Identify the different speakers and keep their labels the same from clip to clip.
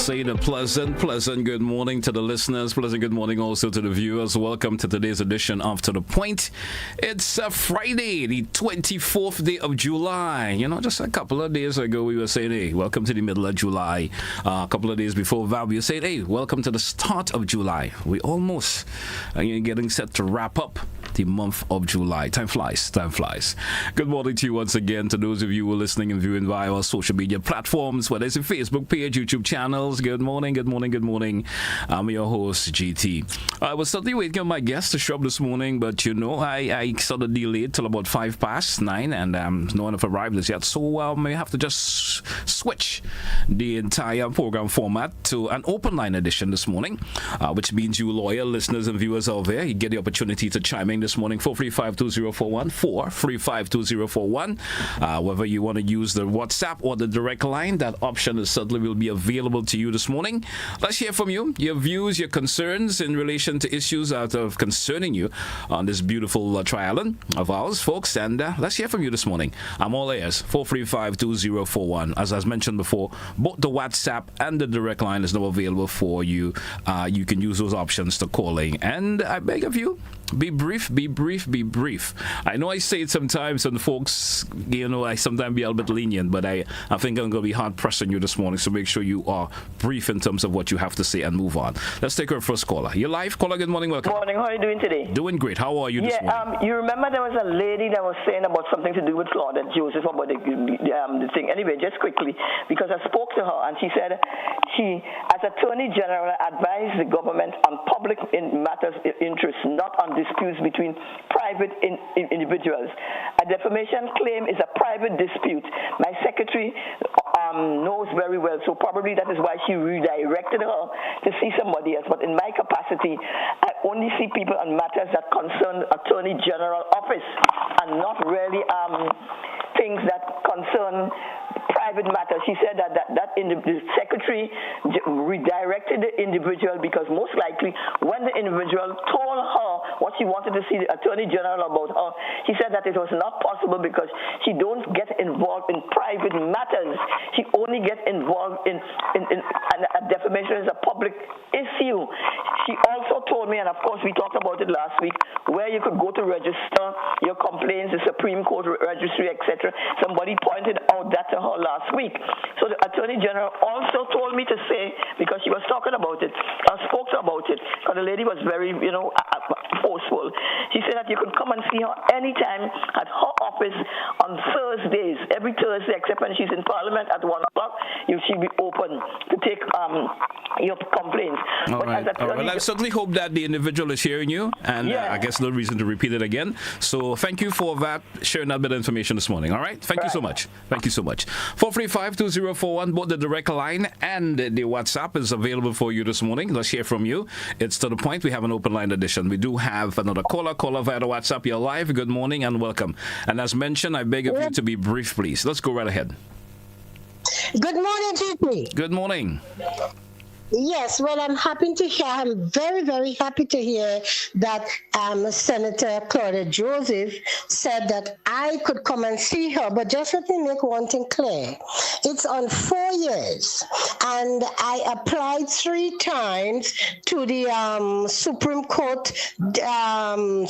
Speaker 1: Saying a pleasant good morning to the listeners, pleasant good morning also to the viewers. Welcome to today's edition of To The Point. It's Friday, the 24th day of July. You know, just a couple of days ago we were saying, hey, welcome to the middle of July. A couple of days before that we were saying, hey, welcome to the start of July. We almost are getting set to wrap up the month of July. Time flies. Good morning to you once again, to those of you who are listening and viewing via our social media platforms, whether it's a Facebook page, YouTube channels. Good morning. I'm your host, GT. I was certainly waiting on my guest to show up this morning, but you know, I sort of delayed till about 9:05, and no one have arrived as yet, so I may have to just switch the entire program format to an open line edition this morning, which means you loyal listeners and viewers out there, you get the opportunity to chime in this morning. 435-2041, 435-2041. Whether you want to use the WhatsApp or the direct line, that option is certainly will be available to you this morning. Let's hear from you, your views, your concerns in relation to issues that are concerning you on this beautiful triathlon of ours, folks, and let's hear from you this morning. I'm all ears. 435-2041. As I mentioned before, both the WhatsApp and the direct line is now available for you. You can use those options to calling, and I beg of you, be brief. I know I say it sometimes, and folks, you know, I sometimes be a little bit lenient, but I think I'm going to be hard pressed on you this morning, so make sure you are brief in terms of what you have to say and move on. Let's take our first caller. You're live. Caller, good morning. Welcome.
Speaker 2: Good morning. How are you doing today?
Speaker 1: Doing great. How are you this morning?
Speaker 2: You remember there was a lady that was saying about something to do with Claudette Joseph about the thing. Anyway, just quickly, because I spoke to her and she said she, as Attorney General, advised the government on public matters of interest, not on disputes between private individuals. A defamation claim is a private dispute. My secretary knows very well, so probably that is why she redirected her to see somebody else. But in my capacity, I only see people on matters that concern Attorney General office and not really things that concern private matters. She said that the secretary redirected the individual because most likely when the individual told her what she wanted to see the Attorney General about her, she said that it was not possible because she don't get involved in private matters. She only gets involved in defamation is a public issue. She also told me, and of course we talked about it last week, where you could go to register your complaints, the Supreme Court registry, etc. Somebody pointed out that to her last week. So the Attorney General also told me to say, because she was talking about it, I spoke to her about it, because the lady was very, forceful. She said that you could come and see her anytime at her office on Thursdays, every Thursday, except when she's in Parliament at 1 o'clock, she'll be open to take your complaints.
Speaker 1: All right. I certainly hope that the individual is hearing you, and I guess no reason to repeat it again. So thank you for that, sharing that bit of information this morning. All right? Thank you so much. 435-2041, both the direct line and the WhatsApp is available for you this morning. Let's hear from you. It's To The Point. We have an open line edition. We do have another caller via the WhatsApp. You're live. Good morning and welcome. And as mentioned, I beg of you to be brief, please. Let's go right ahead.
Speaker 3: Good morning, GP.
Speaker 1: Good morning.
Speaker 3: Yes, well, I'm very, very happy to hear that Senator Claudette Joseph said that I could come and see her, but just let me make one thing clear. It's on 4 years, and I applied 3 times to the Supreme Court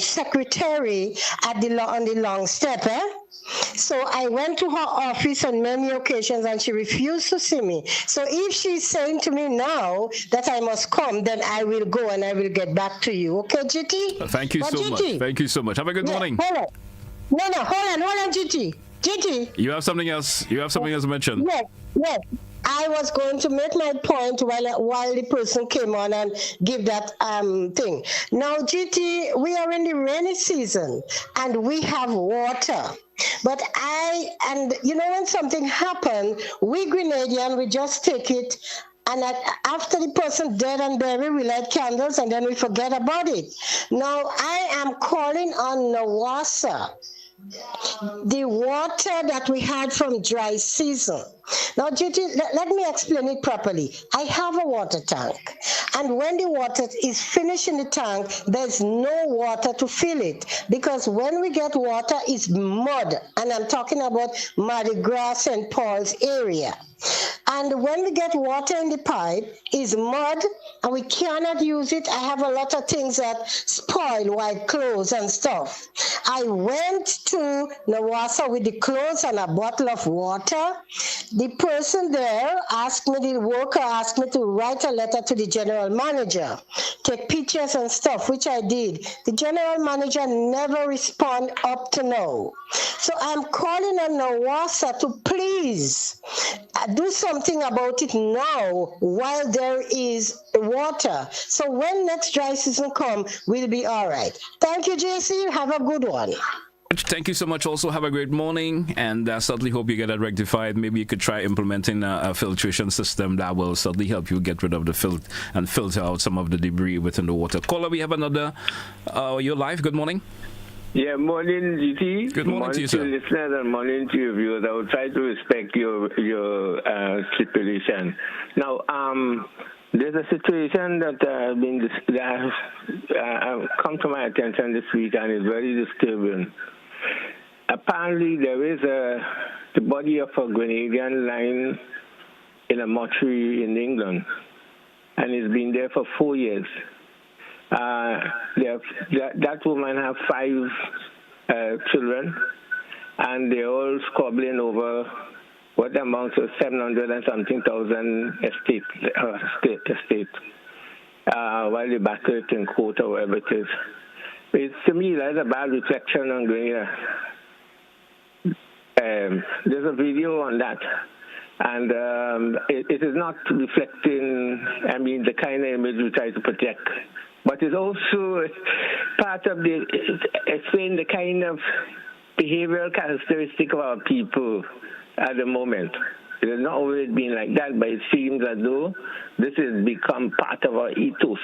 Speaker 3: secretary on the long step, So I went to her office on many occasions and she refused to see me. So if she's saying to me now that I must come, then I will go and I will get back to you. Okay, GT?
Speaker 1: Thank you so much. Thank you so much. Have a good morning.
Speaker 3: Hold on. Hold on, GT. GT.
Speaker 1: You have something else to mention?
Speaker 3: Yes. I was going to make my point while the person came on and give that thing. Now, GT, we are in the rainy season and we have water. But when something happened, we Grenadian, we just take it, and after the person dead and buried, we light candles and then we forget about it. Now, I am calling on Nawasa, the water that we had from dry season. Now, GT, let me explain it properly. I have a water tank, and when the water is finished in the tank, there's no water to fill it, because when we get water, it's mud, and I'm talking about Mardi Gras St. Paul's area. And And when we get water in the pipe, is mud, and we cannot use it. I have a lot of things that spoil, white clothes and stuff. I went to Nawasa with the clothes and a bottle of water. The person there asked me, the worker asked me to write a letter to the general manager, take pictures and stuff, which I did. The general manager never responded up to now. So I'm calling on Nawasa to please do something about it now while there is water. So when next dry season comes, we'll be all right. Thank you, JC. Have a good one.
Speaker 1: Thank you so much. Also, have a great morning, and certainly hope you get that rectified. Maybe you could try implementing a filtration system that will certainly help you get rid of the filth and filter out some of the debris within the water. Caller, we have another. You're live. Good morning.
Speaker 4: Yeah, morning, GT.
Speaker 1: Good morning to you, sir.
Speaker 4: Listeners, and morning to your viewers. I will try to respect your stipulation. Now, there's a situation that has come to my attention this week and is very disturbing. Apparently, there is the body of a Grenadian lying in a mortuary in England, and it's been there for 4 years. That woman has 5 children, and they're all squabbling over what amounts to 700 and something thousand estate, while they battle it in court or whatever it is. To me, that's a bad reflection on Grenada. There's a video on that, and it is not reflecting, the kind of image we try to protect. But it's also part of explain the kind of behavioral characteristic of our people at the moment. It has not always been like that, but it seems as though this has become part of our ethos.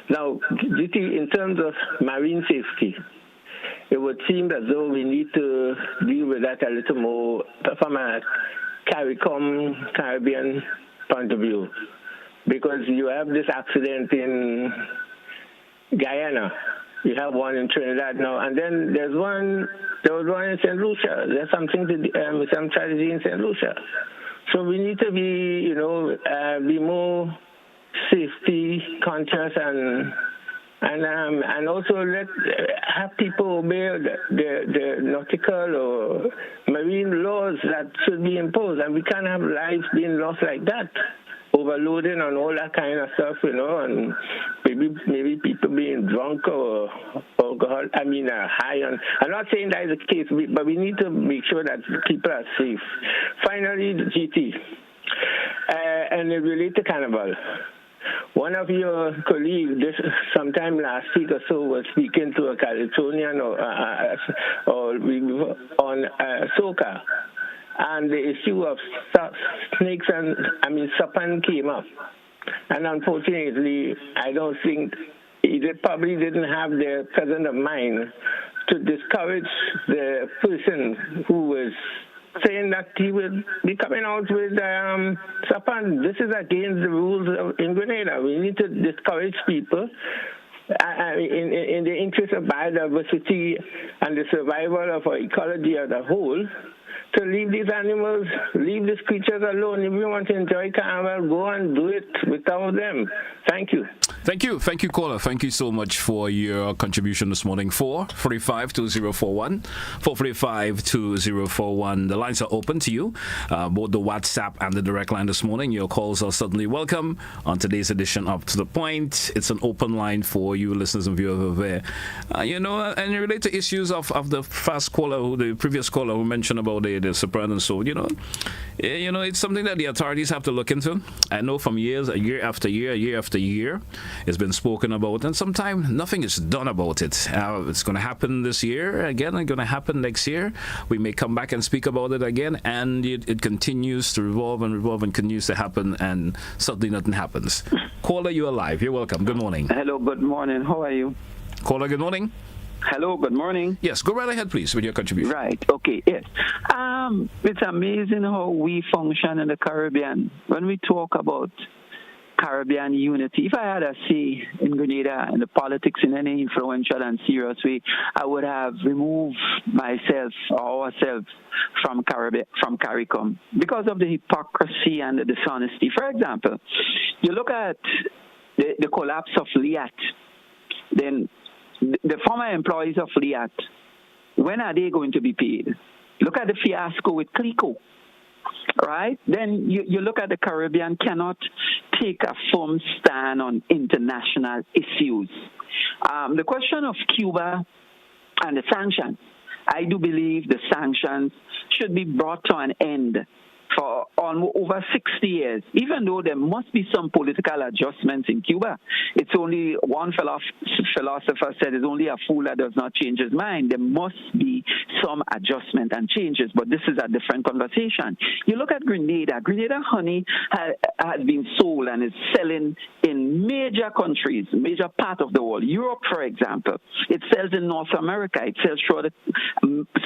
Speaker 4: Now, in terms of marine safety, it would seem as though we need to deal with that a little more from a Caribbean point of view, because you have this accident in Guyana, you have one in Trinidad now, and then there was one in St. Lucia. There's something some tragedy in St. Lucia. So we need to be, be more safety conscious and also have people obey the nautical or marine laws that should be imposed, and we can't have lives being lost like that. Overloading and all that kind of stuff, and maybe people being drunk or alcohol. High on. I'm not saying that is the case, but we need to make sure that people are safe. Finally, GT, and it relates to Carnival. One of your colleagues, sometime last week or so, was speaking to a Caledonian on soca. And the issue of snakes and serpent came up. And unfortunately, I don't think they probably didn't have the presence of mind to discourage the person who was saying that he would be coming out with serpent. This is against the rules in Grenada. We need to discourage people in the interest of biodiversity and the survival of our ecology as a whole, to leave these animals, leave these creatures alone. If you want to enjoy Carnival, go and do it without them. Thank you.
Speaker 1: Thank you, caller. Thank you so much for your contribution this morning. 435-2041, 435-2041. The lines are open to you, both the WhatsApp and the direct line this morning. Your calls are certainly welcome on today's edition of To The Point. It's an open line for you listeners and viewers over there. And related to issues of the previous caller who mentioned about the soprano and so, it's something that the authorities have to look into. I know from year after year, it's been spoken about, and sometimes nothing is done about it. It's going to happen this year again, it's going to happen next year. We may come back and speak about it again, and it continues to revolve and continues to happen, and suddenly nothing happens. Caller, you're alive. You're welcome. Good morning.
Speaker 5: Hello, good morning. How are you?
Speaker 1: Caller, good morning.
Speaker 5: Hello, good morning.
Speaker 1: Yes, go right ahead, please, with your contribution.
Speaker 5: Right, okay, yes. It's amazing how we function in the Caribbean. When we talk about Caribbean unity. If I had a say in Grenada and the politics in any influential and serious way, I would have removed myself or ourselves from CARICOM because of the hypocrisy and the dishonesty. For example, you look at the collapse of LIAT, then the former employees of LIAT, when are they going to be paid? Look at the fiasco with CLICO. Right? Then you look at the Caribbean cannot take a firm stand on international issues. The question of Cuba and the sanctions, I do believe the sanctions should be brought to an end for over 60 years, even though there must be some political adjustments in Cuba. It's only one philosopher said it's only a fool that does not change his mind. There must be some adjustment and changes, but this is a different conversation. You look at Grenada. Grenada honey has been sold and is selling in major countries, major part of the world. Europe, for example. It sells in North America. It sells throughout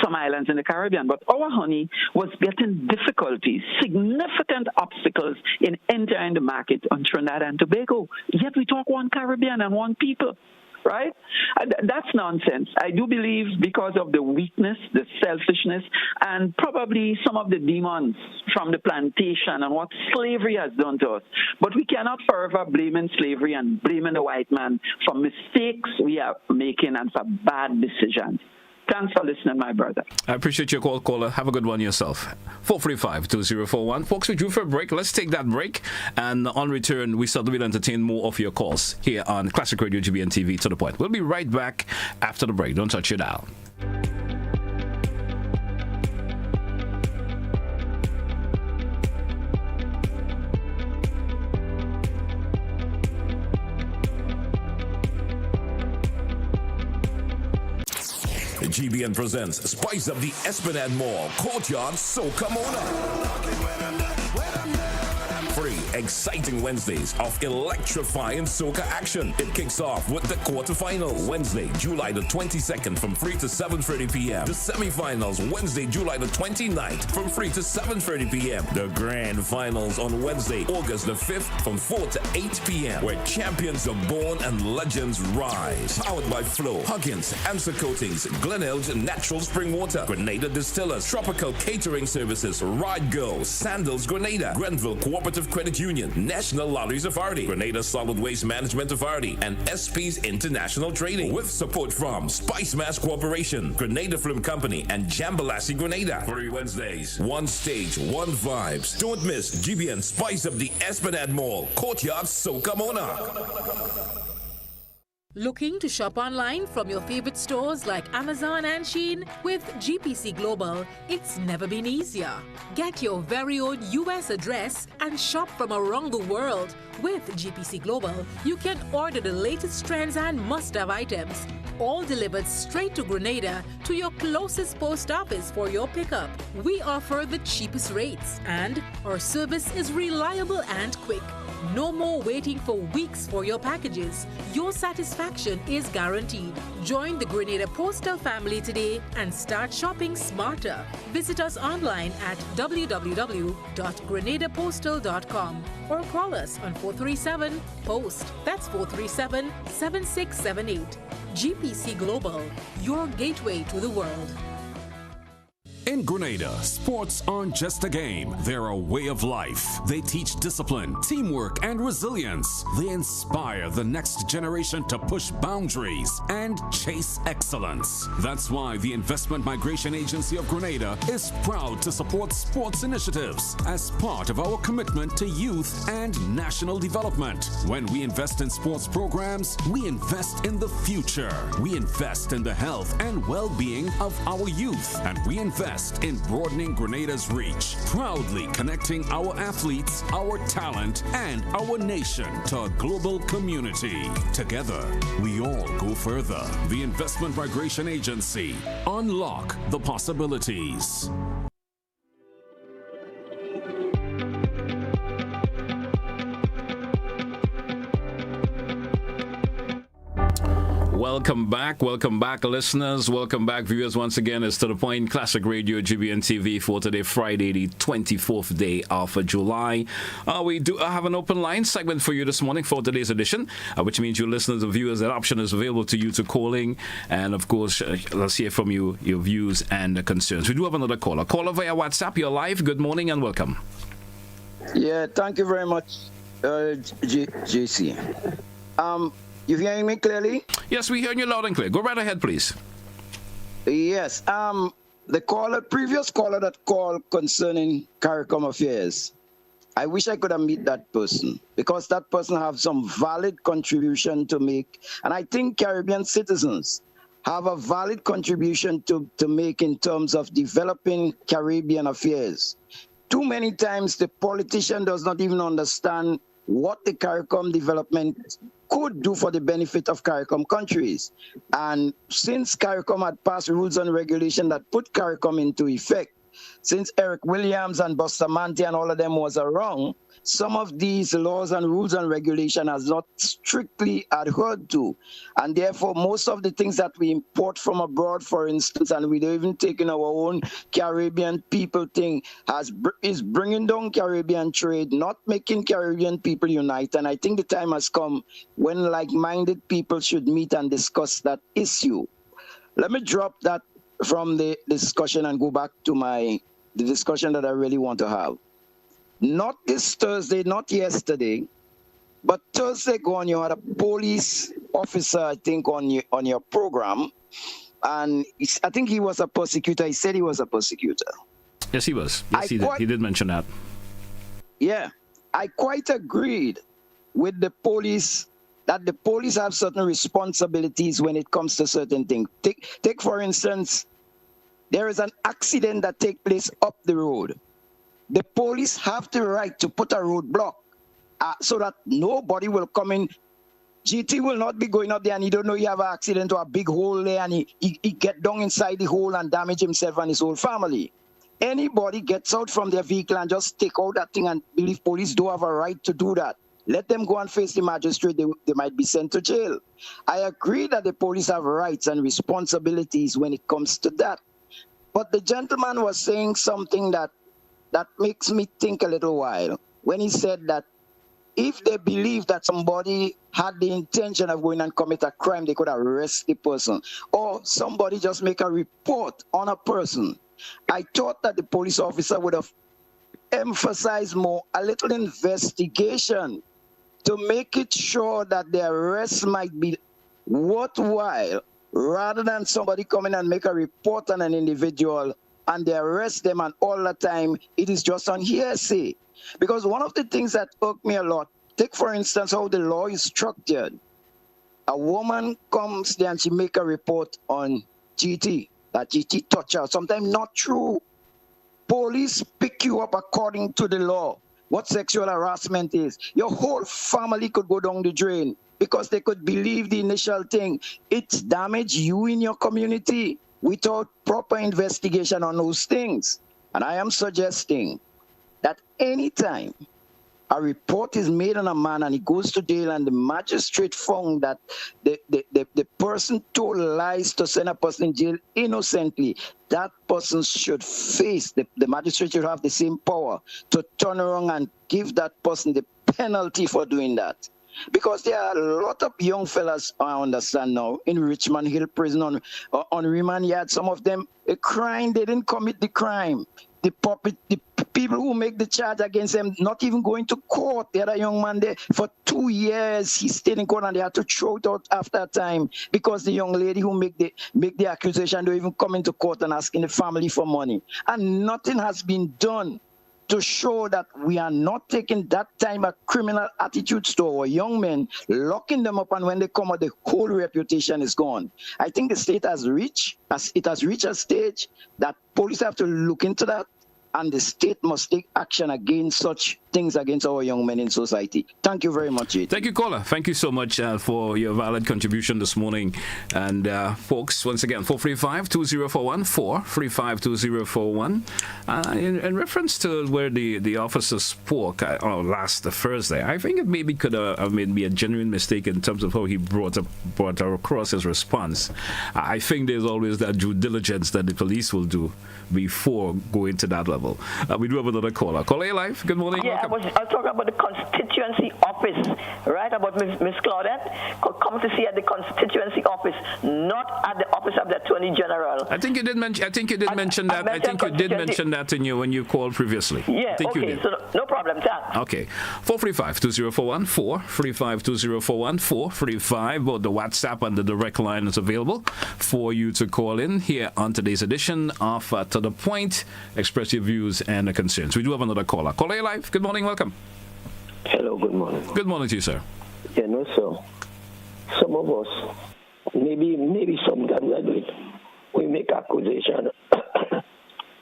Speaker 5: some islands in the Caribbean. But our honey was getting difficulties, significant obstacles in entering the market on Trinidad and Tobago. Yet we talk one Caribbean and one people, right? That's nonsense. I do believe because of the weakness, the selfishness, and probably some of the demons from the plantation and what slavery has done to us. But we cannot forever blame slavery and blaming the white man for mistakes we are making and for bad decisions. Thanks for listening, my brother.
Speaker 1: I appreciate your call, caller. Have a good one yourself. 435-2041. Folks, we drew for a break. Let's take that break. And on return, we certainly will entertain more of your calls here on Classic Radio GBN TV To The Point. We'll be right back after the break. Don't touch your dial.
Speaker 6: GBN presents Spice Up the Esplanade Mall Courtyard Soca Mona. Free, exciting Wednesdays of electrifying soca action. It kicks off with the quarterfinal Wednesday, July the 22nd from 3 to 7:30 p.m. The semifinals Wednesday, July the 29th from 3 to 7:30 p.m. The grand finals on Wednesday, August the 5th from 4 to 8 p.m. where champions are born and legends rise. Powered by Flow, Huggins, Answer Coatings, Glen Natural Spring Water, Grenada Distillers, Tropical Catering Services, Ride Girl, Sandals Grenada, Grenville Cooperative Credit Union, National Lotteries Authority, Grenada Solid Waste Management Authority, and SP's International Trading, with support from Spice Mass Corporation, Grenada Film Company, and Jambalassi Grenada. 3 Wednesdays, one stage, one vibes. Don't miss GBN Spice Up the Esplanade Mall Courtyard Soca Mona.
Speaker 7: Looking to shop online from your favorite stores like Amazon and Shein? With GPC Global, it's never been easier. Get your very own US address and shop from around the world. With GPC Global, you can order the latest trends and must-have items, all delivered straight to Grenada to your closest post office for your pickup. We offer the cheapest rates, and our service is reliable and quick. No more waiting for weeks for your packages. Your satisfaction is guaranteed. Join the Grenada Postal family today and start shopping smarter. Visit us online at www.grenadapostal.com or call us on 437-POST. That's 437-7678. GPC Global, your gateway to the world.
Speaker 8: In Grenada, sports aren't just a game, they're a way of life. They teach discipline, teamwork, and resilience. They inspire the next generation to push boundaries and chase excellence. That's why the Investment Migration Agency of Grenada is proud to support sports initiatives as part of our commitment to youth and national development. When we invest in sports programs, we invest in the future. We invest in the health and well-being of our youth, and we invest in broadening Grenada's reach, proudly connecting our athletes, our talent, and our nation to a global community. Together, we all go further. The Investment Migration Agency. Unlock the possibilities.
Speaker 1: Welcome back, listeners. Welcome back, viewers. Once again, it's To The Point, Classic Radio, GBN TV for today, Friday, the 24th day of July. We do have an open line segment for you this morning for today's edition, which means you listeners and viewers, that option is available to you to calling. And of course, let's hear from you, your views and concerns. We do have another caller. Caller via WhatsApp. You're live. Good morning and welcome.
Speaker 9: Yeah, thank you very much, JC. You hearing me clearly?
Speaker 1: Yes, we hear you loud and clear. Go right ahead, please.
Speaker 9: Yes. The previous caller that called concerning CARICOM affairs, I wish I could have met that person, because that person have some valid contribution to make. And I think Caribbean citizens have a valid contribution to make in terms of developing Caribbean affairs. Too many times the politician does not even understand what the CARICOM development could do for the benefit of CARICOM countries. And since CARICOM had passed rules and regulation that put CARICOM into effect, since Eric Williams and Bustamante and all of them was around, some of these laws and rules and regulation are not strictly adhered to. And therefore, most of the things that we import from abroad, for instance, and we don't even take in our own Caribbean people thing, is bringing down Caribbean trade, not making Caribbean people unite. And I think the time has come when like-minded people should meet and discuss that issue. Let me drop that from the discussion and go back to the discussion that I really want to have. Not this Thursday, not yesterday, but Thursday gone, you had a police officer, I think, on your program, and I think he was a persecutor. He said he was a persecutor.
Speaker 1: Yes, he was. Yes, he did. He did mention that.
Speaker 9: Yeah, I quite agreed with the police that the police have certain responsibilities when it comes to certain things. Take for instance, there is an accident that takes place up the road. The police have the right to put a roadblock so that nobody will come in. GT will not be going up there and he don't know he have an accident or a big hole there and he get down inside the hole and damage himself and his whole family. Anybody gets out from their vehicle and just take out that thing and believe police do have a right to do that. Let them go and face the magistrate. They might be sent to jail. I agree that the police have rights and responsibilities when it comes to that. But the gentleman was saying something that makes me think a little while when he said that if they believe that somebody had the intention of going and commit a crime, they could arrest the person, or somebody just make a report on a person. I thought that the police officer would have emphasized more a little investigation to make it sure that the arrest might be worthwhile, rather than somebody coming and make a report on an individual and they arrest them, and all the time it is just on hearsay. Because one of the things that irked me a lot, take for instance how the law is structured. A woman comes there and she make a report on GT, that GT touch her. Sometimes not true. Police pick you up according to the law, what sexual harassment is. Your whole family could go down the drain because they could believe the initial thing. It's damage you in your community without proper investigation on those things. And I am suggesting that anytime a report is made on a man and he goes to jail and the magistrate found that the person told lies to send a person in jail innocently, that person should face, the magistrate should have the same power to turn around and give that person the penalty for doing that. Because there are a lot of young fellas, I understand now, in Richmond Hill Prison on remand yard. Some of them, a crime, they didn't commit the crime. The people who make the charge against them not even going to court. The other young man there, for 2 years, he stayed in court and they had to throw it out after a time because the young lady who make the accusation don't even come into court and asking the family for money. And nothing has been done to show that we are not taking that time of criminal attitudes to our young men, locking them up, and when they come out, the whole reputation is gone. I think the state has reached a stage that police have to look into that, and the state must take action against such things against our young men in society. Thank you very much, JT.
Speaker 1: Thank you, caller. Thank you so much for your valid contribution this morning. And folks, once again, 435-2041, 435-2041. In reference to where the officer spoke last Thursday, I think it maybe could have made me a genuine mistake in terms of how he brought across his response. I think there's always that due diligence that the police will do before going to that level. We do have another caller. Caller live. Good morning.
Speaker 2: Yeah, I was talking about the constituency office, right? About Miss Claudette come to see at the constituency office, not at the office of the Attorney General.
Speaker 1: I think you did mention. I think you did mention that. I think you did mention that in you when you called previously.
Speaker 2: Yeah.
Speaker 1: I think
Speaker 2: okay.
Speaker 1: You did.
Speaker 2: So no problem. Thanks.
Speaker 1: Okay. 435-2041, 435-2041, 435. Both the WhatsApp and the direct line is available for you to call in here on today's edition of To the Point. Express your views and concerns. We do have another caller. Caller live. Good morning. Welcome.
Speaker 10: Hello, good morning.
Speaker 1: Good morning to you, sir.
Speaker 10: Yeah, no, sir. Some of us, maybe some graduate, we make accusation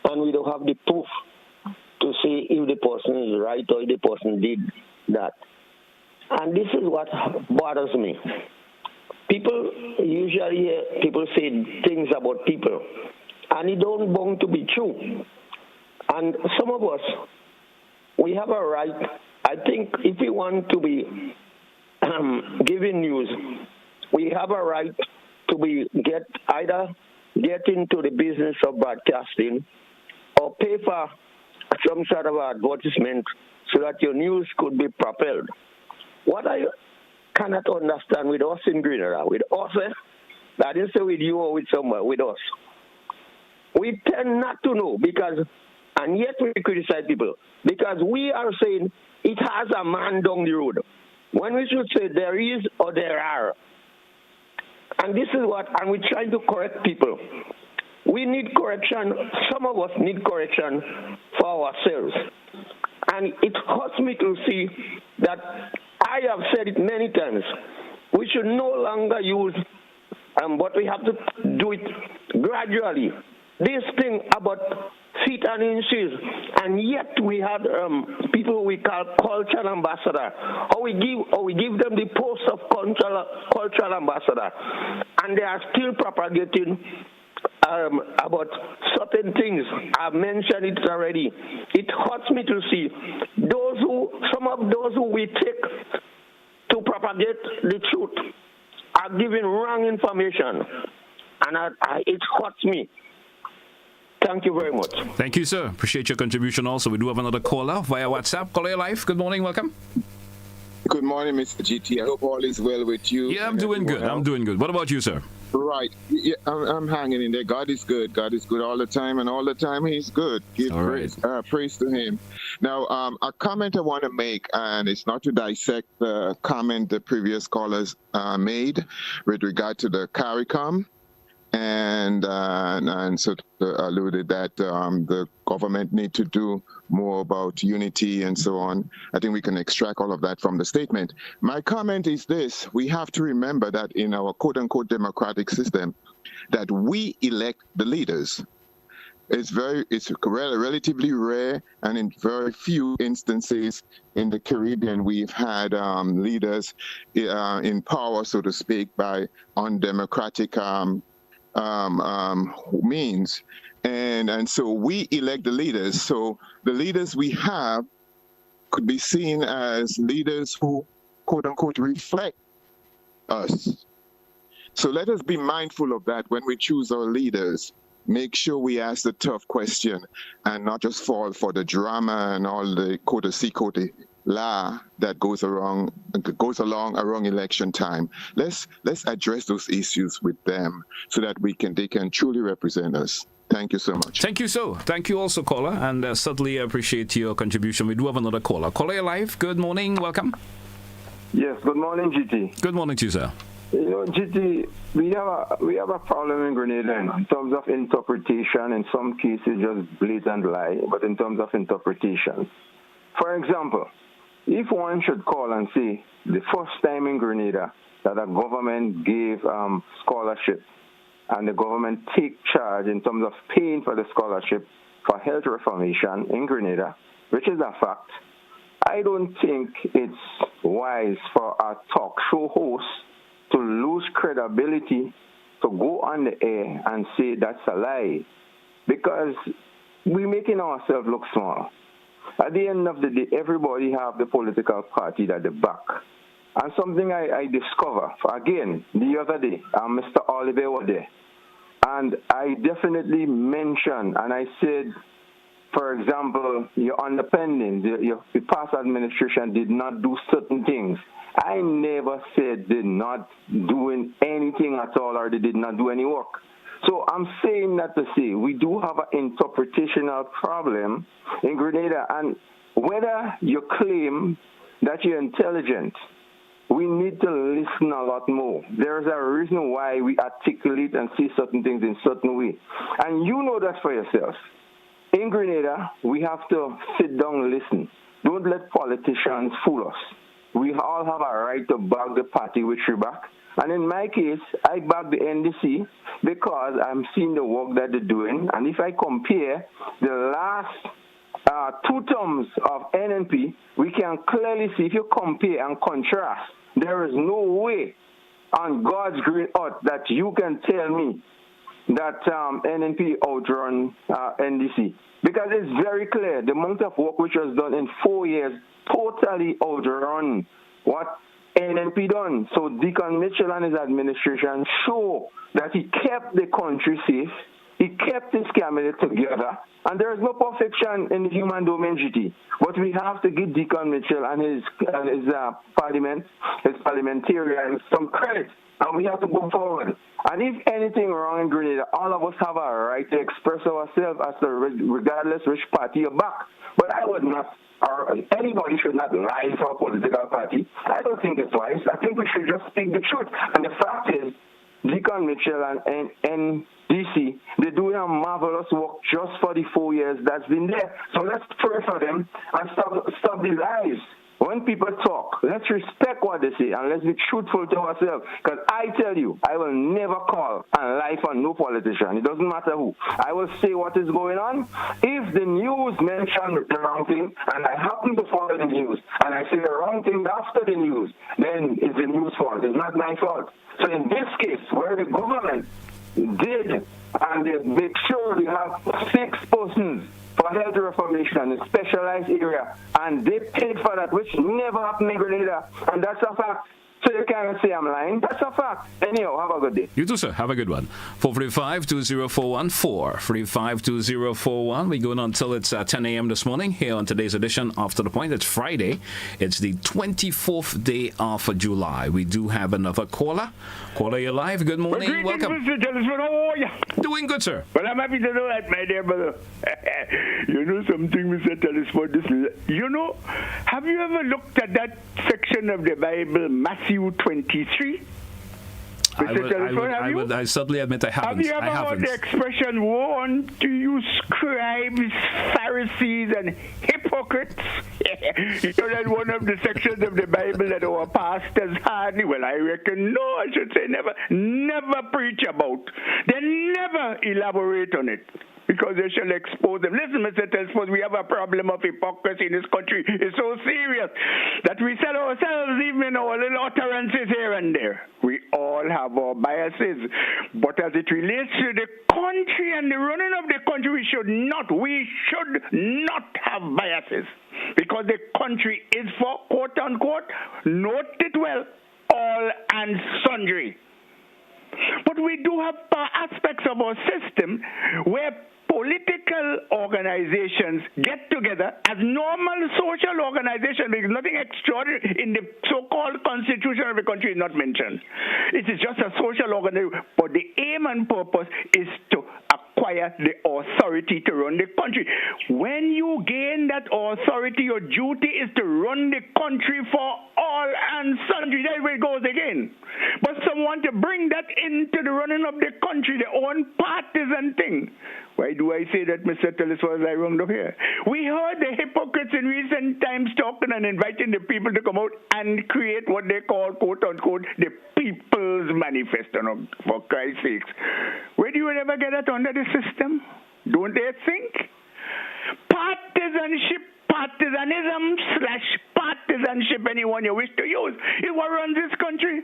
Speaker 10: and we don't have the proof to say if the person is right or if the person did that. And this is what bothers me. People usually hear people say things about people, and it don't bound to be true. And some of us, we have a right. I think if we want to be giving news, we have a right to either get into the business of broadcasting or pay for some sort of advertisement so that your news could be propelled. What I cannot understand with us in Grenada, with us, I didn't say with you or with someone, with us. We tend not to know and yet we criticize people because we are saying it has a man down the road when we should say there is or there are. And this is and we're trying to correct people. We need correction. Some of us need correction for ourselves. And it hurts me to see that I have said it many times. We should no longer use, but we have to do it gradually. This thing about feet and inches, and yet we have people we call cultural ambassador, or we give them the post of cultural ambassador, and they are still propagating about certain things. I've mentioned it already. It hurts me to see some of those who we take to propagate the truth are giving wrong information, and it hurts me. Thank you very much.
Speaker 1: Thank you, sir. Appreciate your contribution also. We do have another caller via WhatsApp. Caller live. Good morning. Welcome.
Speaker 11: Good morning, Mr. GT. I hope all is well with you.
Speaker 1: Yeah, I'm doing good. I'm doing good. What about you, sir?
Speaker 11: Right. Yeah, I'm hanging in there. God is good. God is good all the time, and all the time He's good. Give praise to Him. Now, a comment I want to make, and it's not to dissect the comment the previous callers made with regard to the CARICOM. And so alluded that the government need to do more about unity and so on. I think we can extract all of that from the statement. My comment is this: we have to remember that in our quote-unquote democratic system, that we elect the leaders. It's relatively rare, and in very few instances in the Caribbean we've had leaders in power, so to speak, by undemocratic means, and so we elect the leaders. So the leaders we have could be seen as leaders who, quote unquote, reflect us. So let us be mindful of that when we choose our leaders. Make sure we ask the tough question and not just fall for the drama and all the quote-unquote la that goes along around election time. Let's address those issues with them so that they can truly represent us. Thank you so much.
Speaker 1: Thank you, so. Thank you also, caller, and certainly appreciate your contribution. We do have another caller. Caller live. Good morning. Welcome.
Speaker 12: Yes. Good morning, GT.
Speaker 1: Good morning to you, sir.
Speaker 12: You know, GT, we have a problem in Grenada in terms of interpretation. In some cases, just blatant lie, but in terms of interpretation. For example, if one should call and say the first time in Grenada that a government gave scholarship and the government take charge in terms of paying for the scholarship for health reformation in Grenada, which is a fact, I don't think it's wise for a talk show host to lose credibility to go on the air and say that's a lie, because we're making ourselves look small. At the end of the day, everybody have the political party that they back. And something I discovered, again, the other day, Mr. Oliver was there, and I definitely mentioned, and I said, for example, your underpending, the past administration did not do certain things. I never said they're not doing anything at all or they did not do any work. So I'm saying that to say we do have an interpretational problem in Grenada, and whether you claim that you're intelligent, we need to listen a lot more. There's a reason why we articulate and see certain things in certain way. And you know that for yourself. In Grenada, we have to sit down and listen. Don't let politicians fool us. We all have a right to back the party which we back. And in my case, I back the NDC because I'm seeing the work that they're doing. And if I compare the last 2 terms of NNP, we can clearly see, if you compare and contrast, there is no way on God's green earth that you can tell me that NNP outrun NDC. Because it's very clear, the amount of work which was done in 4 years totally outrun what NNP done. So Deacon Mitchell and his administration show that he kept the country safe, he kept his cabinet together, and there is no perfection in the human domain, GT. But we have to give Deacon Mitchell and his parliamentarians some credit, and we have to go forward. And if anything wrong in Grenada, all of us have a right to express ourselves regardless which party you're back. But I would not, or anybody should not lie for a political party. I don't think it's wise. I think we should just speak the truth. And the fact is, Deacon Mitchell and NDC, they're doing a marvelous work just for the 4 years that's been there. So let's pray for them and stop the lies. When people talk, let's respect what they say and let's be truthful to ourselves. Because I tell you, I will never call and lie for no politician. It doesn't matter who. I will say what is going on. If the news mentions the wrong thing, and I happen to follow the news, and I say the wrong thing after the news, then it's the news fault. It's not my fault. So in this case, where the government did, and they make sure they have 6 persons for health reformation in a specialized area, and they paid for that, which never happened in Grenada, and that's a fact. So you can't say I'm lying. That's a fact. Anyhow, have a good day.
Speaker 1: You too, sir. Have a good one. 435-2041, 435-2041. We're going on until it's 10 a.m. this morning here on today's edition After the Point. It's Friday. It's the 24th day of July. We do have another caller. Caller, you're live. Good morning.
Speaker 13: Well,
Speaker 1: welcome.
Speaker 13: Mr. Telesford, how are you?
Speaker 1: Doing good, sir.
Speaker 13: Well, I'm happy to know that, my dear brother. You know something, Mr. Telesford? Have you ever looked at that section of the Bible, Matthew 23?
Speaker 1: I certainly admit I haven't.
Speaker 13: Have you ever heard the expression, woe unto you scribes, Pharisees, and hypocrites? That's one of the sections of the Bible that our pastors hardly, I reckon, I should say never preach about. They never elaborate on it, because they shall expose them. Listen, Mr. Telesford, we have a problem of hypocrisy in this country. It's so serious that we sell ourselves even in our little utterances here and there. We all have our biases. But as it relates to the country and the running of the country, we should not have biases. Because the country is for, quote unquote, note it well, all and sundry. But we do have aspects of our system where political organizations get together as normal social organizations. There is nothing extraordinary in the so-called constitution of the country is not mentioned. It is just a social organization, but the aim and purpose is to acquire the authority to run the country. When you gain that authority, your duty is to run the country for all and sundry. That's where it goes again. But some want to bring that into the running of the country, their own partisan thing. Why do I say that, Mr. Telesford, I round up here? We heard the hypocrites in recent times talking and inviting the people to come out and create what they call, quote-unquote, the People's Manifesto, for Christ's sakes. Where do you ever get that under the system? Don't they think? Partisanship, partisanism/partisanship, anyone you wish to use, is what runs this country.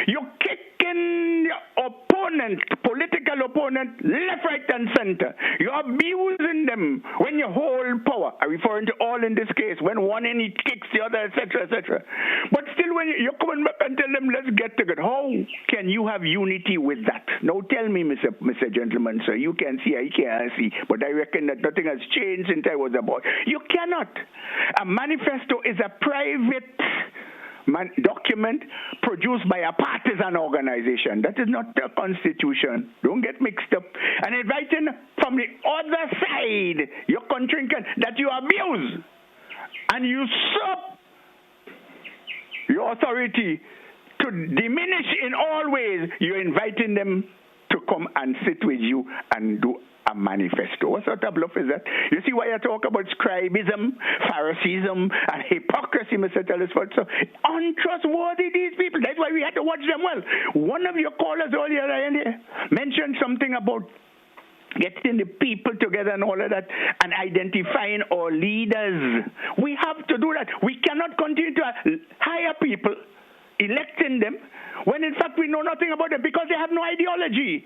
Speaker 13: You're kicking your opponent, political opponent, left, right, and center. You're abusing them when you hold power. I'm referring to all in this case. When one in, he kicks the other, etc., etc. But still, when you're coming back and tell them, let's get together, how can you have unity with that? Now tell me, Mr. Gentleman, sir, you can see, I can't see, but I reckon that nothing has changed since I was a boy. You cannot. A manifesto is a private document produced by a partisan organization. That is not the Constitution. Don't get mixed up. And inviting from the other side your country that you abuse and usurp your authority to diminish in all ways, you're inviting them to come and sit with you and do a manifesto. What sort of bluff is that? You see why I talk about scribism, Phariseeism, and hypocrisy, Mr. Telesford? So untrustworthy, these people. That's why we had to watch them well. One of your callers earlier mentioned something about getting the people together and all of that and identifying our leaders. We have to do that. We cannot continue to hire people, electing them, when in fact we know nothing about them because they have no ideology.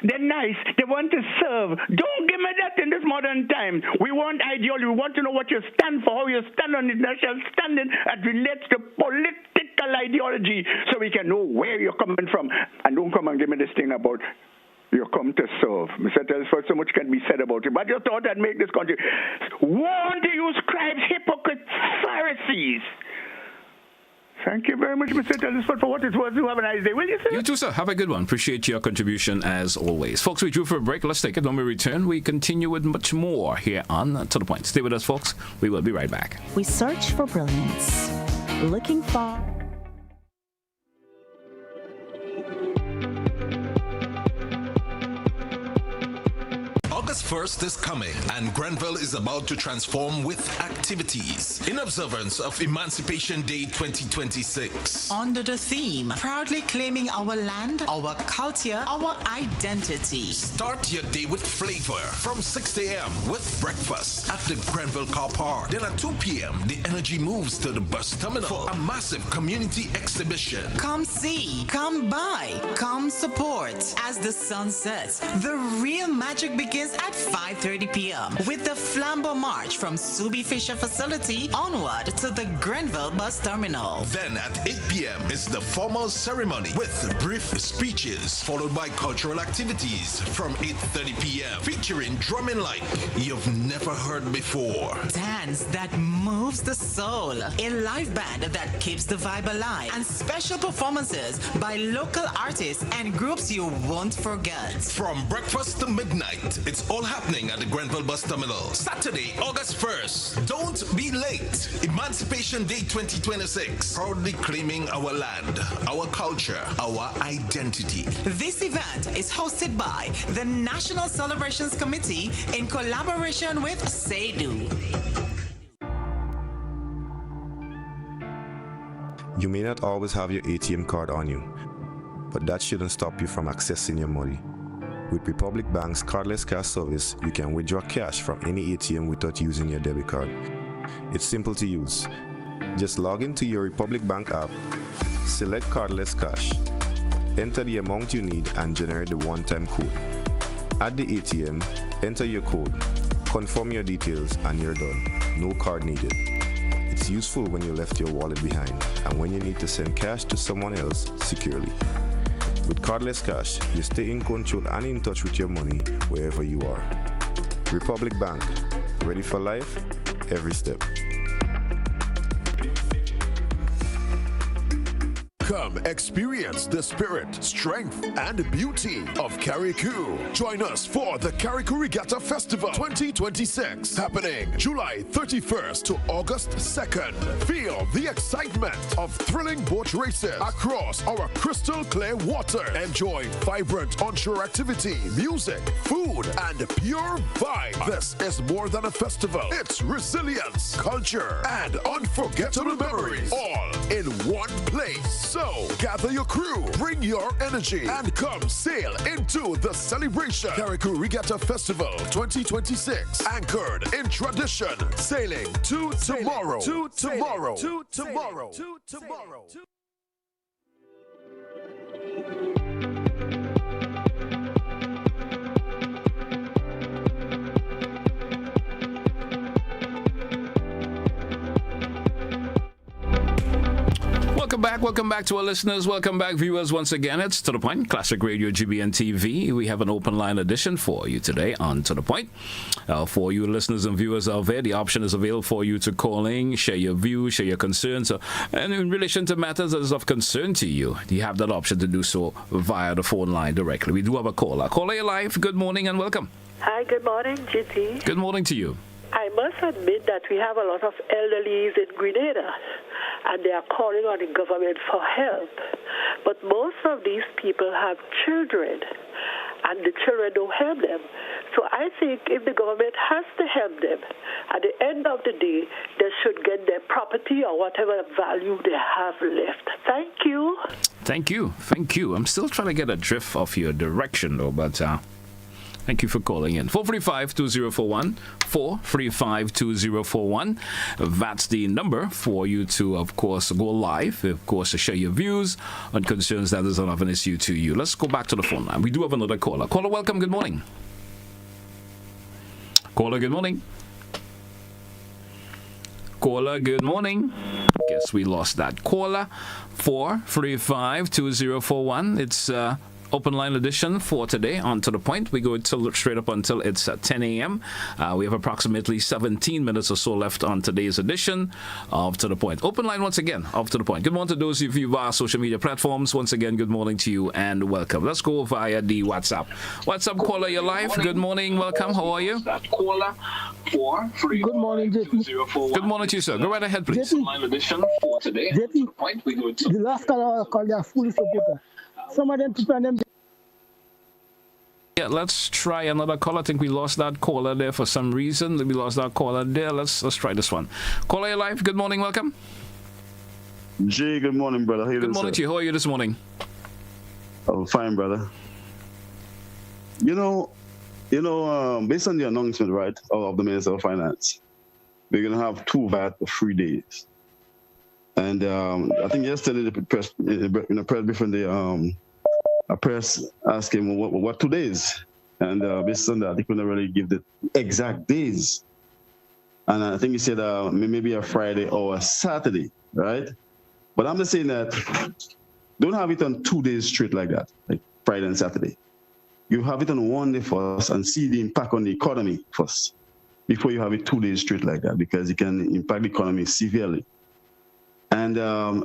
Speaker 13: They're nice. They want to serve. Don't give me that in this modern time. We want ideology. We want to know what you stand for, how you stand on international standing that relates to political ideology so we can know where you're coming from. And don't come and give me this thing about you come to serve. Mr. Telesford, so much can be said about it. But you thought I'd make this country want to use scribes, hypocrites, Pharisees. Thank you very much, Mr. Telesford, for what it's worth. You have a nice day, will you, sir?
Speaker 1: You too, sir. Have a good one. Appreciate your contribution as always. Folks, we drew for a break. Let's take it. When we return, we continue with much more here on To The Point. Stay with us, folks. We will be right back.
Speaker 14: We search for brilliance, looking for...
Speaker 15: August 1st is coming, and Grenville is about to transform with activities in observance of Emancipation Day 2026.
Speaker 16: Under the theme, proudly claiming our land, our culture, our identity.
Speaker 15: Start your day with flavor from 6 a.m. with breakfast at the Grenville Car Park. Then at 2 p.m., the energy moves to the bus terminal for a massive community exhibition.
Speaker 16: Come see, come buy, come support. As the sun sets, the real magic begins at 5:30 p.m. with the Flambeau March from Subi Fisher facility onward to the Grenville bus terminal.
Speaker 15: Then at 8 p.m. is the formal ceremony with brief speeches followed by cultural activities from 8:30 p.m. featuring drumming like you've never heard before.
Speaker 16: Dance that moves the soul. A live band that keeps the vibe alive. And special performances by local artists and groups you won't forget.
Speaker 15: From breakfast to midnight, it's all happening at the Grenville Bus Terminal. Saturday, August 1st. Don't be late. Emancipation Day 2026. Proudly claiming our land, our culture, our identity.
Speaker 16: This event is hosted by the National Celebrations Committee in collaboration with SEDU.
Speaker 17: You may not always have your ATM card on you, but that shouldn't stop you from accessing your money. With Republic Bank's cardless cash service, you can withdraw cash from any ATM without using your debit card. It's simple to use. Just log into your Republic Bank app, select cardless cash, enter the amount you need and generate the one-time code. At the ATM, enter your code, confirm your details and you're done. No card needed. It's useful when you left your wallet behind and when you need to send cash to someone else securely. With cardless cash, you stay in control and in touch with your money wherever you are. Republic Bank, ready for life, every step.
Speaker 18: Come experience the spirit, strength, and beauty of Carriacou. Join us for the Carriacou Regatta Festival 2026, happening July 31st to August 2nd. Feel the excitement of thrilling boat races across our crystal clear water. Enjoy vibrant onshore activity, music, food, and pure vibe. This is more than a festival. It's resilience, culture, and unforgettable memories all in one place. So gather your crew, bring your energy, and come sail into the celebration. Carriacou Regatta Festival 2026, anchored in tradition, sailing to tomorrow.
Speaker 1: Welcome back to our listeners. Welcome back, viewers. Once again, it's To The Point, Classic Radio, GBN TV. We have an open line edition for you today on To The Point. For you listeners and viewers out there, the option is available for you to call in, share your views, share your concerns, and in relation to matters that is of concern to you, you have that option to do so via the phone line directly. We do have a caller. Caller, you're live. Good morning and welcome.
Speaker 19: Hi, good morning, GT.
Speaker 1: Good morning to you.
Speaker 19: I must admit that we have a lot of elderlies in Grenada, and they are calling on the government for help. But most of these people have children, and the children don't help them. So I think if the government has to help them, at the end of the day, they should get their property or whatever value they have left. Thank you.
Speaker 1: Thank you. I'm still trying to get a drift of your direction, though, but thank you for calling in. 435-2041, 435-2041. That's the number for you to, of course, go live, of course, to share your views on concerns that is of an issue to you. Let's go back to the phone line. We do have another caller. Caller, welcome. Good morning. Caller, good morning. Caller, good morning. Guess we lost that caller. 435-2041. It's open line edition for today on To The Point. We go straight up until it's 10 a.m. We have approximately 17 minutes or so left on today's edition of To The Point. Open line once again of To The Point. Good morning to those of you via social media platforms. Once again, good morning to you and welcome. Let's go via the WhatsApp. WhatsApp caller, you're live. Good morning, welcome. How are you?
Speaker 20: Caller Good morning, JP.
Speaker 1: Good morning to you, sir. Go right ahead, please.
Speaker 20: JP, the last caller called their fully supporter. Some of them people them.
Speaker 1: Yeah, let's try another caller. I think we lost that caller there for some reason. We lost that caller there. Let's try this one. Caller, you're live. Good morning. Welcome.
Speaker 21: Jay, good morning, brother. How you
Speaker 1: good morning to you. How are you this morning?
Speaker 21: Oh, fine, brother. You know, based on the announcement, right, of the Minister of Finance, we're gonna have 2 VAT for 3 days. And I think yesterday the press, in the press briefing, a press asked him what 2 days, and based on that, he couldn't really give the exact days. And I think he said maybe a Friday or a Saturday, right? But I'm just saying that don't have it on 2 days straight like that, like Friday and Saturday. You have it on 1 day first and see the impact on the economy first before you have it 2 days straight like that, because it can impact the economy severely. And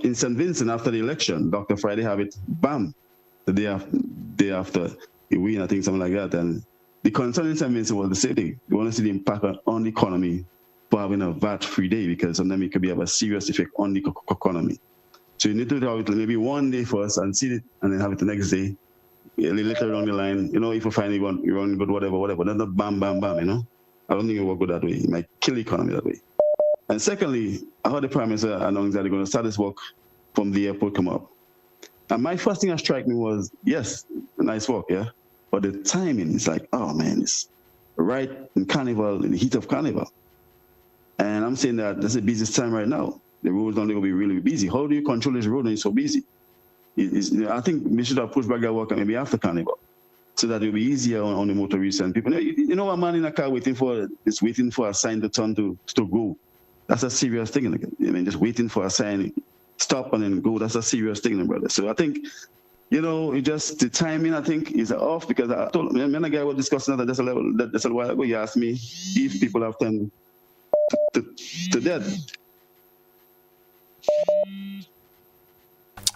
Speaker 21: in St. Vincent, after the election, Dr. Friday have it, bam, the day after he win, I think something like that. And the concern in St. Vincent was the same thing. You want to see the impact on the economy for having a VAT-free day, because sometimes it could have a serious effect on the economy. So you need to have it maybe 1 day first and see it, and then have it the next day, later along the line. If you find you run good, whatever, not bam, bam, bam, I don't think it will work good that way. It might kill the economy that way. And secondly, I heard the Prime Minister announce that they're going to start this work from the airport come up. And my first thing that struck me was, yes, nice work, yeah? But the timing is like, oh man, it's right in Carnival, in the heat of Carnival. And I'm saying that that's the busiest time right now. The roads don't going to be really busy. How do you control this road when it's so busy? I think we should have pushed back that work maybe after Carnival, so that it will be easier on the motorists and people. A man in a car waiting for a sign to turn to go. That's a serious thing. Just waiting for a sign, stop and then go. That's a serious thing, brother. So I think, the timing, I think, is off, because I told me and a guy was discussing that that's a while ago. He asked me if people have time to dead.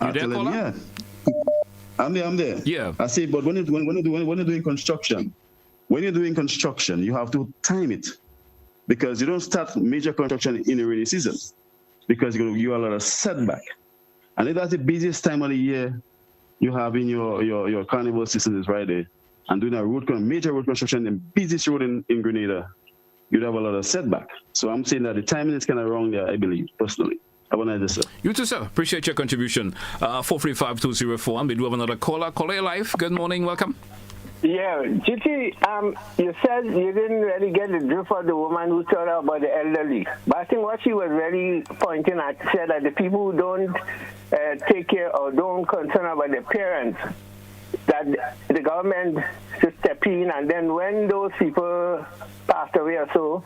Speaker 1: You there, caller?
Speaker 21: Yeah. I'm there.
Speaker 1: Yeah.
Speaker 21: I say, but when you're doing construction, you have to time it, because you don't start major construction in the rainy season, because you're going to give you a lot of setback. And if that's the busiest time of the year you have in your carnival season is right there, and doing a major road construction in busiest road in Grenada, you'd have a lot of setback. So I'm saying that the timing is kind of wrong there, I believe, personally. Have a nice day, sir.
Speaker 1: You too, sir. Appreciate your contribution. 435-2041. We do have another caller. Caller, your life. Good morning. Welcome.
Speaker 10: Yeah, GT, you said you didn't really get the drift of the woman who told about the elderly. But I think what she was really pointing at said that the people who don't take care or don't concern about their parents, that the government should step in, and then when those people pass away or so,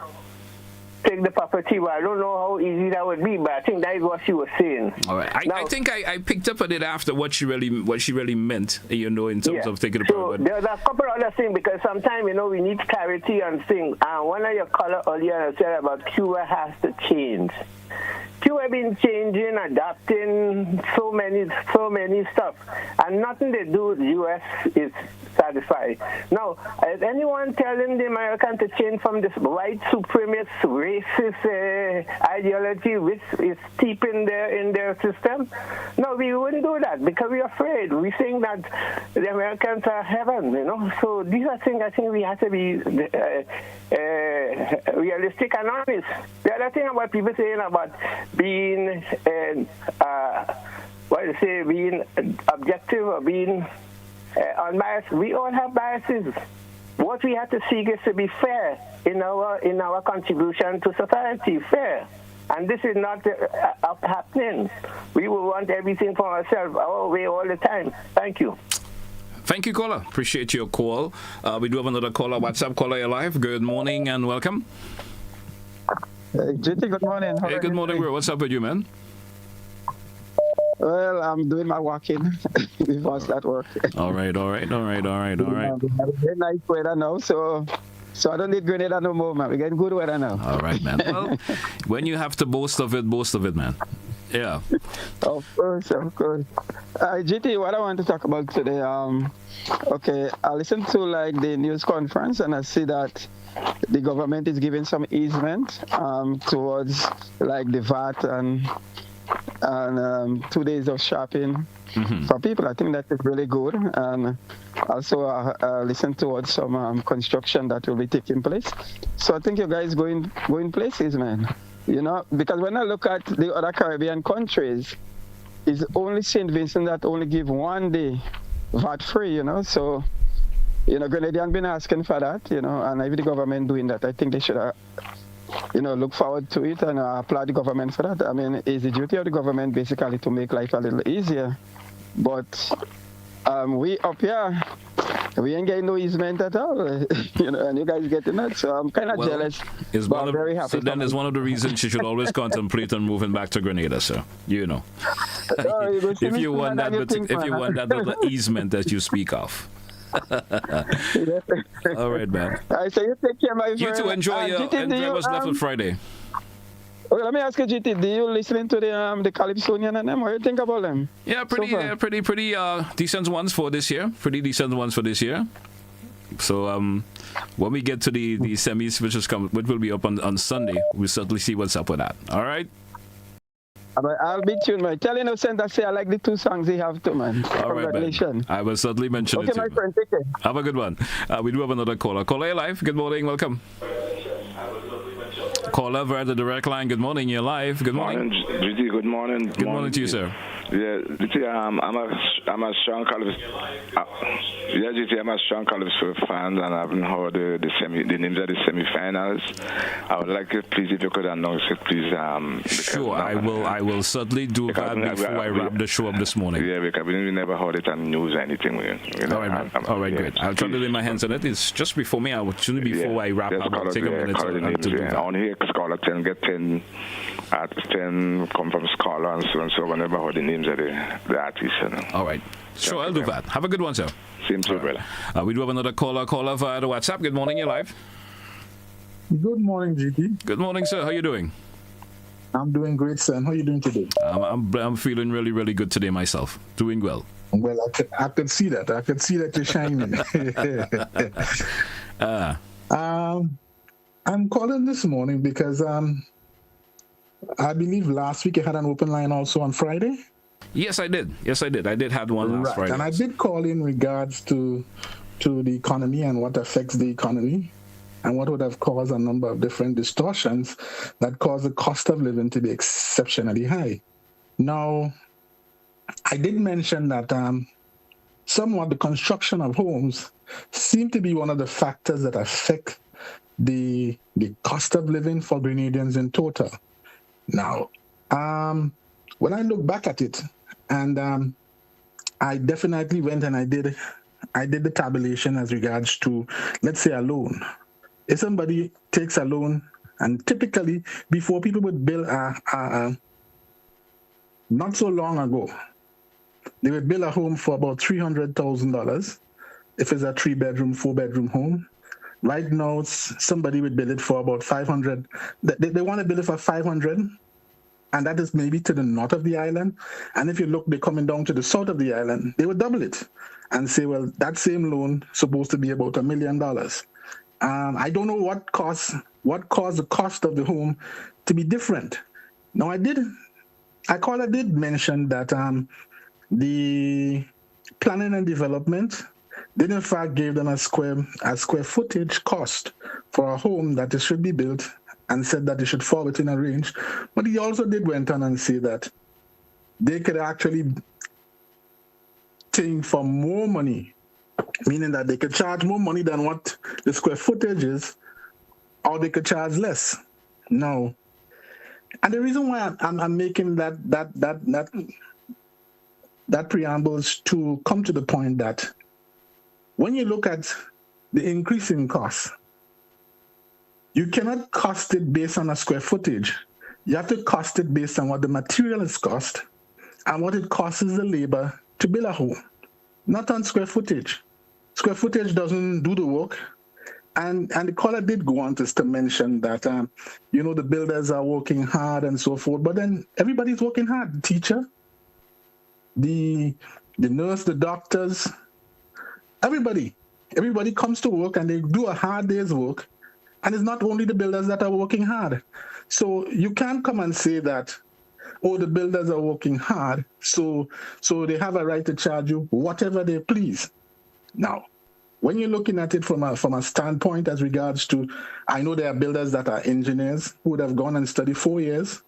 Speaker 10: take the property. Well, I don't know how easy that would be, but I think that is what she was saying.
Speaker 1: All right. I think I picked up on it after what she really meant, in terms of taking the property.
Speaker 10: There's a couple other things, because sometimes, we need clarity on things. And one of your callers earlier said about Cuba has to change. Cuba been changing, adapting so many stuff, and nothing they do, the U.S. is satisfied. Now, is anyone telling the Americans to change from this white supremacist, racist ideology which is steep in their system? No, we wouldn't do that because we're afraid. We think that the Americans are heaven, So these are things I think we have to be realistic and honest. The other thing about people saying about being being objective or being unbiased, we all have biases. What we have to seek is to be fair in our contribution to society, fair. And this is not happening. We will want everything for ourselves, our way all the time. Thank you.
Speaker 1: Thank you, caller. Appreciate your call. We do have another caller. WhatsApp caller, you're live. Good morning and welcome.
Speaker 3: Hey, JT, good morning.
Speaker 1: Hey, good morning, bro. What's up with you, man?
Speaker 3: Well, I'm doing my walking before I start work.
Speaker 1: All right.
Speaker 3: We have a very nice weather now, so I don't need Grenada no more, man. We're getting good weather now.
Speaker 1: All right, man. Well, when you have to boast of it, man. Yeah.
Speaker 3: Of course. GT, what I want to talk about today, okay, I listened to the news conference and I see that the government is giving some easement towards the VAT and 2 days of shopping for people. I think that is really good. And also listen towards some construction that will be taking place. So I think you guys going places, man. Because when I look at the other Caribbean countries, it's only St. Vincent that only give 1 day VAT free, So, Grenadians been asking for that, and if the government doing that, I think they should look forward to it and applaud the government for that. I mean, it's the duty of the government basically to make life a little easier. But we up here, we ain't getting no easement at all, and you guys getting that. So I'm kind of jealous. I'm very happy.
Speaker 1: So then it's one of the reasons you should always contemplate on moving back to Grenada, sir. If you want that little easement that you speak of. All right, man.
Speaker 3: So you take care, my friend.
Speaker 1: You too. Enjoy what's left on Friday.
Speaker 3: Okay, let me ask you, GT, do you listening to the Calypsonian and them? What do you think about them?
Speaker 1: Yeah, pretty decent ones for this year. So when we get to the semis, which will be up on Sunday, we'll certainly see what's up with that. All right.
Speaker 3: I'll be tuned, man. Tell Innocent I say I like the 2 songs he have too, man.
Speaker 1: All right, man. I will certainly mention it.
Speaker 3: Okay, my friend, take care.
Speaker 1: Have a good one. We do have another caller. Caller, live. Good morning. Welcome. Caller via the direct line. Good morning. You're live. Good morning.
Speaker 22: GT, good morning.
Speaker 1: Good morning to you, sir.
Speaker 22: Yeah, GT, I'm a strong Calypso. GT, I'm a strong Calypso fan, and I haven't heard the names of the semi-finals. I would like it, please, if you could announce it, please.
Speaker 1: Sure, I will certainly do that before I wrap the show up this morning.
Speaker 22: Yeah, because we never heard it on news or anything.
Speaker 1: All right, great. I'll try to lay my hands on it. It's just before me. I wrap up. I'll take a minute to do that.
Speaker 22: On here, Scholar 10 get 10 at 10 come from Scholar and so I never heard the names of the artists.
Speaker 1: All right. Sure, I'll do that. Have a good one, sir.
Speaker 22: Same to you, brother.
Speaker 1: We do have another caller via the WhatsApp. Good morning, you're live.
Speaker 23: Good morning, GT.
Speaker 1: Good morning, sir. How are you doing?
Speaker 23: I'm doing great, son. How are you doing today?
Speaker 1: I'm feeling really, really good today myself. Doing well.
Speaker 23: Well, I could see that. I could see that you're shining. I'm calling this morning because I believe last week you had an open line also on Friday.
Speaker 1: Yes, I did. I did have one last Friday.
Speaker 23: And I did call in regards to the economy and what affects the economy. and what would have caused a number of different distortions that caused the cost of living to be exceptionally high. Now, I did mention that somewhat the construction of homes seem to be one of the factors that affect the cost of living for Grenadians in total. Now, when I look back at it, and I definitely went and I did the tabulation as regards to, let's say, a loan. If somebody takes a loan, and typically before people would build not so long ago, they would build a home for about $300,000 if it's a 3-bedroom, 4-bedroom home. Right now, somebody would build it for about $500. They want to build it for $500, and that is maybe to the north of the island. And if you look, they're coming down to the south of the island, they would double it and say, well, that same loan is supposed to be about $1 million. I don't know what caused the cost of the home to be different. Now, I did mention that the planning and development did in fact give them a square footage cost for a home that it should be built, and said that it should fall within a range. But he also did went on and say that they could actually think for more money, meaning that they could charge more money than what the square footage is, or they could charge less. No. And the reason why I'm making that preamble is to come to the point that when you look at the increase in costs, you cannot cost it based on a square footage. You have to cost it based on what the material is cost and what it costs the labor to build a home, not on square footage. Square footage doesn't do the work. And the caller did go on to mention that, the builders are working hard and so forth, but then everybody's working hard. The teacher, the nurse, the doctors, everybody comes to work and they do a hard day's work. And it's not only the builders that are working hard. So you can't come and say that, oh, the builders are working hard, so they have a right to charge you whatever they please. Now, when you're looking at it from a standpoint as regards to, I know there are builders that are engineers who would have gone and studied 4 years,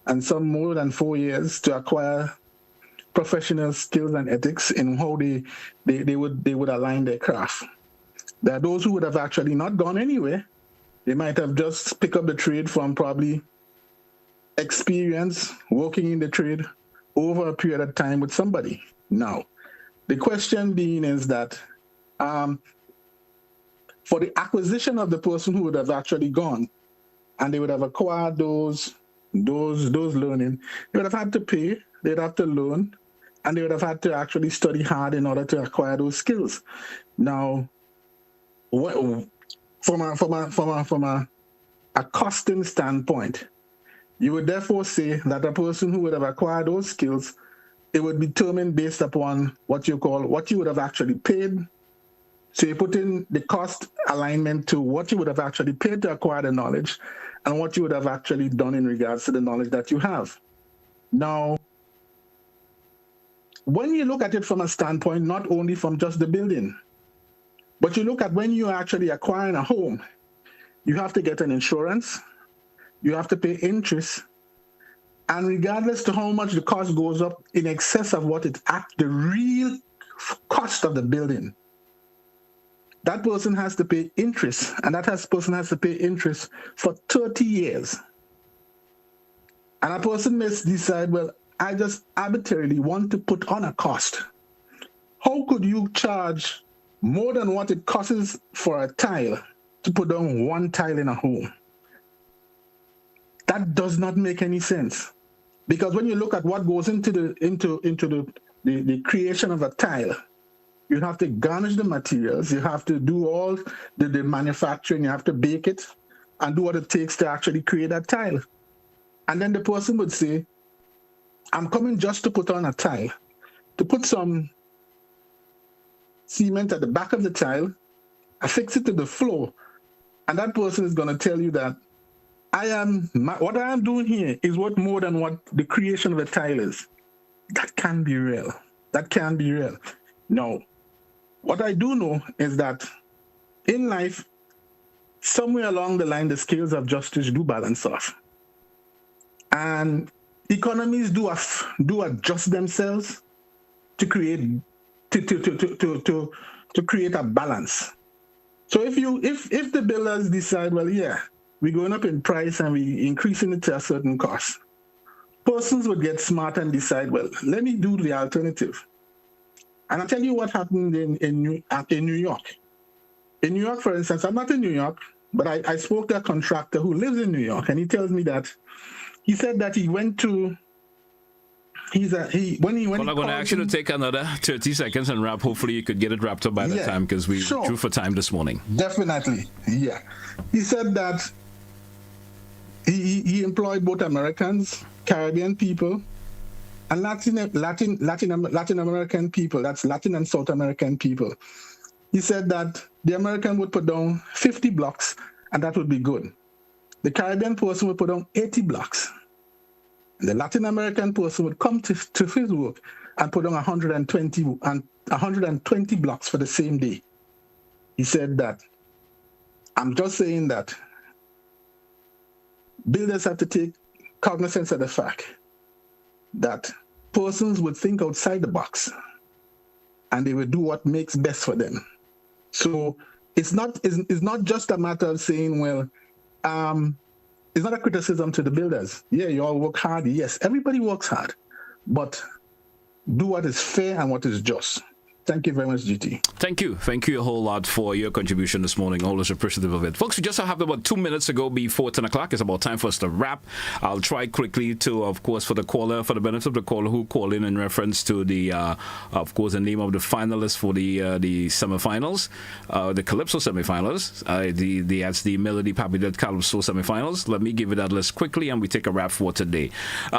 Speaker 23: and some more than 4 years to acquire professional skills and ethics in how they would align their craft. There are those who would have actually not gone anywhere. They might have just picked up the trade from probably experience working in the trade over a period of time with somebody. Now, the question being is that for the acquisition of the person who would have actually gone and they would have acquired those learning, they would have had to pay, they'd have to learn, and they would have had to actually study hard in order to acquire those skills. Now, from a costing standpoint, you would therefore say that a person who would have acquired those skills, it would be determined based upon what you would have actually paid. So you put in the cost alignment to what you would have actually paid to acquire the knowledge and what you would have actually done in regards to the knowledge that you have. Now, when you look at it from a standpoint, not only from just the building, but you look at when you're actually acquiring a home, you have to get an insurance, you have to pay interest, and regardless to how much the cost goes up in excess of what the real cost of the building, that person has to pay interest, and person has to pay interest for 30 years. And a person may decide, well, I just arbitrarily want to put on a cost. How could you charge more than what it costs for a tile to put down one tile in a home? That does not make any sense. Because when you look at what goes into the creation of a tile, you have to garnish the materials, you have to do all the manufacturing, you have to bake it, and do what it takes to actually create that tile. And then the person would say, I'm coming just to put on a tile, to put some cement at the back of the tile, affix it to the floor, and that person is going to tell you that what I am doing here is worth more than what the creation of a tile is. That can't be real. That can't be real. No. What I do know is that in life, somewhere along the line, the scales of justice do balance off. And economies do adjust themselves to create to create a balance. So if the builders decide, well, yeah, we're going up in price and we're increasing it to a certain cost, persons would get smart and decide, well, let me do the alternative. And I'll tell you what happened in New York. In New York, for instance, I'm not in New York, but I spoke to a contractor who lives in New York, and he tells me that he said that he went to when he
Speaker 1: I'm going to ask you to take another 30 seconds and wrap. Hopefully you could get it wrapped up by that time, because we drew for time this morning.
Speaker 23: Definitely, yeah. He said that he employed both Americans, Caribbean people, and Latin American people. That's Latin and South American people. He said that the American would put down 50 blocks, and that would be good. The Caribbean person would put down 80 blocks. The Latin American person would come to his work and put on 120 blocks for the same day. He said that, I'm just saying that builders have to take cognizance of the fact that persons would think outside the box and they would do what makes best for them. So it's not just a matter of saying, well, it's not a criticism to the builders. Yeah, you all work hard. Yes, everybody works hard. But do what is fair and what is just. Thank you very much, GT.
Speaker 1: Thank you. Thank you a whole lot for your contribution this morning. Always appreciative of it. Folks, we just have about 2 minutes to go before 10 o'clock. It's about time for us to wrap. I'll try quickly to, of course, for the benefit of the caller who called in reference to the, of course, the name of the finalists for the semifinals, the Calypso semifinals. That's the Melody Papidet Calypso semifinals. Let me give you that list quickly and we take a wrap for today.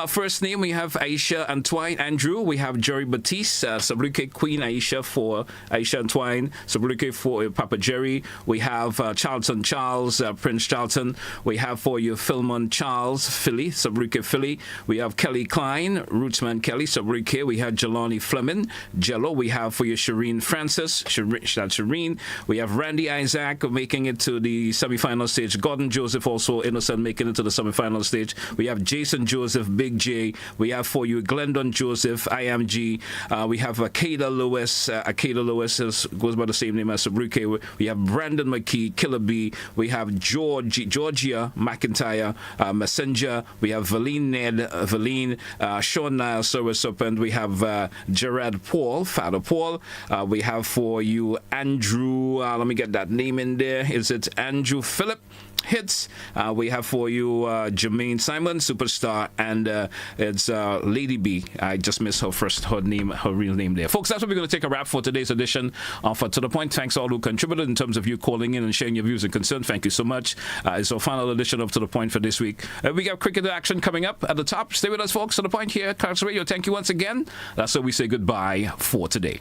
Speaker 1: First name, we have Aisha Antoine Andrew. We have Jerry Batiste, Sabrike Queen Aisha for Aisha Antoine, Sabrike for Papa Jerry. We have Charlton Charles, Prince Charlton. We have for you Philmon Charles, Philly, Sabrike Philly. We have Kelly Klein, Rootsman Kelly, Sabrike. We have Jelani Fleming, Jello. We have for you Shireen Francis, Shireen. We have Randy Isaac making it to the semi-final stage. Gordon Joseph also innocent making it to the semi-final stage. We have Jason Joseph, Big J. We have for you Glendon Joseph, IMG. We have Akeda Lewis. Akeda Lewis goes by the same name as Sabrike. We have Brandon McKee, Killer B. We have Georgia McIntyre, Messenger. We have Valine Ned, Valine, Sean Niles, Silver Serpent. We have Gerard Paul, Father Paul. We have for you Andrew, let me get that name in there. Is it Andrew Phillip? Hits. We have for you Jermaine Simon, Superstar, and it's Lady B. I just missed her real name there. Folks, that's what we're going to take a wrap for today's edition of To The Point. Thanks all who contributed in terms of you calling in and sharing your views and concerns. Thank you so much. It's our final edition of To The Point for this week. We got cricket action coming up at the top. Stay with us, folks. To The Point here, Cards Radio. Thank you once again. That's how we say goodbye for today.